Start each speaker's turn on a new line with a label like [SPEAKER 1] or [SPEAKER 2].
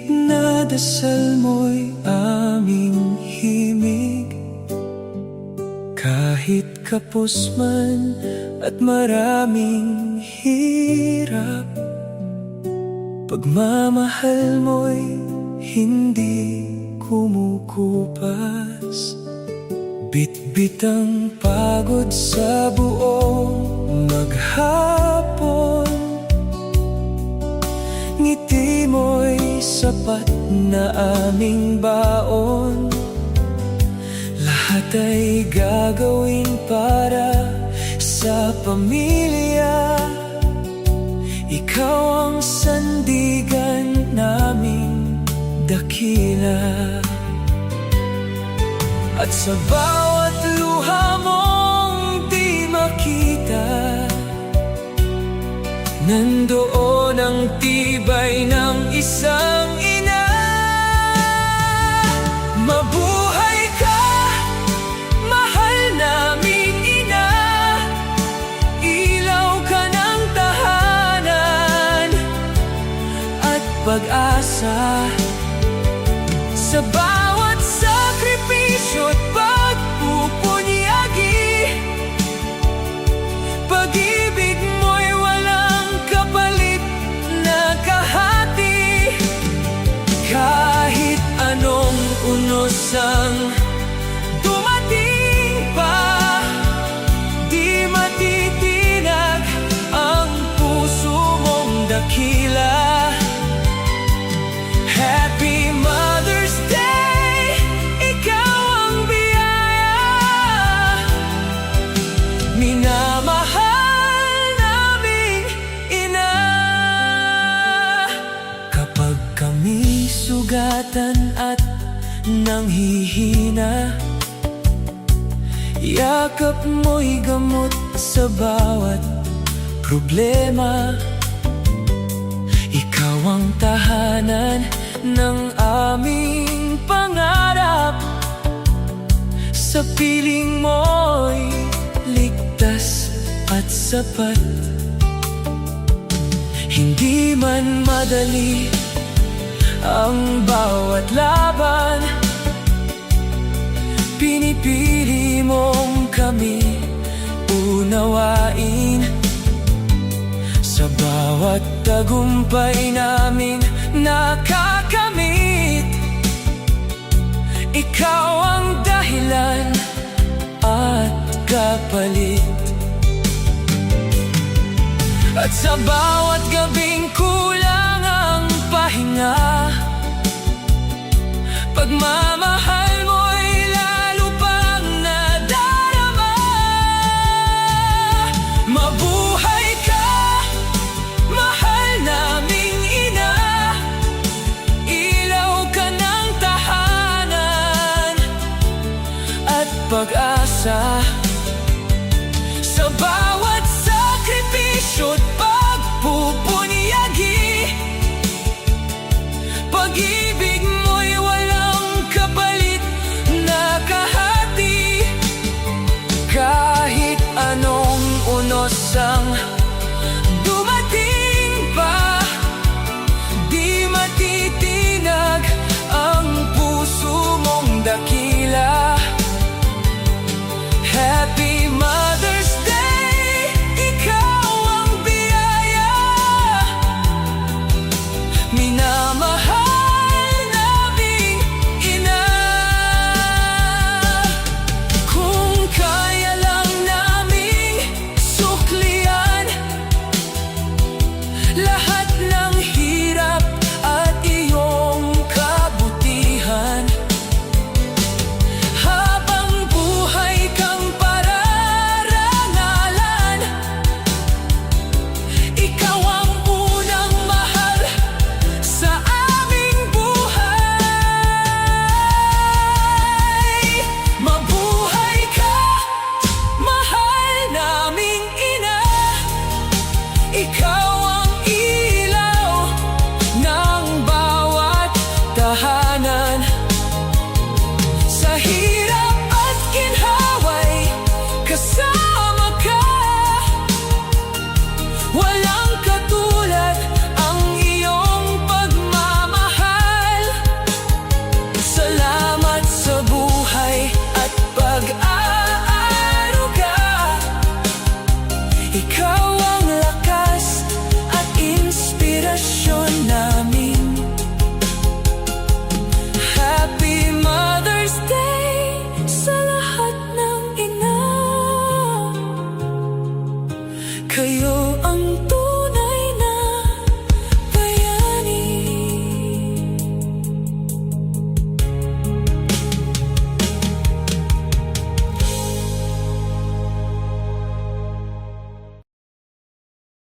[SPEAKER 1] Tiip na dasal mo'y aming himig, kahit kapos man at maraming hirap. Pagmamahal mo'y hindi kumukupas, bitbit ang pagod sa buong maghapon. Ngiti mo'y sapat na aming baon, lahat ay gagawin para sa pamilya. Ikaw ang sandigan naming dakila, at sa bawat luha mong di makita, nandoon ang tibay ng isang ina. Mabuhay ka, mahal naming ina, ilaw ka ng tahanan at pag-asa. Sa bawat sakripisyo't pagpupunyagi, pag-ibig mo'y walang kapalit na kahati. Kahit anong unos ang dumating pa, di matitinag ang puso mong dakila. Happy Mother's Day, ikaw ang biyaya, minamahal naming ina. Kapag kami sugatan at nanghihina, yakap mo'y gamot sa bawat problema. Ikaw ang tahanan ng aming pangarap, sa piling mo'y ligtas at sapat. Hindi man madali ang bawat laban, pinipili mong kami unawain. Sa bawat tagumpay namin nakakamit, ikaw ang dahilan at kapalit. At sa bawat gabing kulang ang pahinga, pagmamahal mo'y lalo pang nadarama. Mabuhay ka, mahal naming ina, ilaw ka ng tahanan at pag-asa. Sa bawat sakripisyo't pagpupunyagi, pag-ibig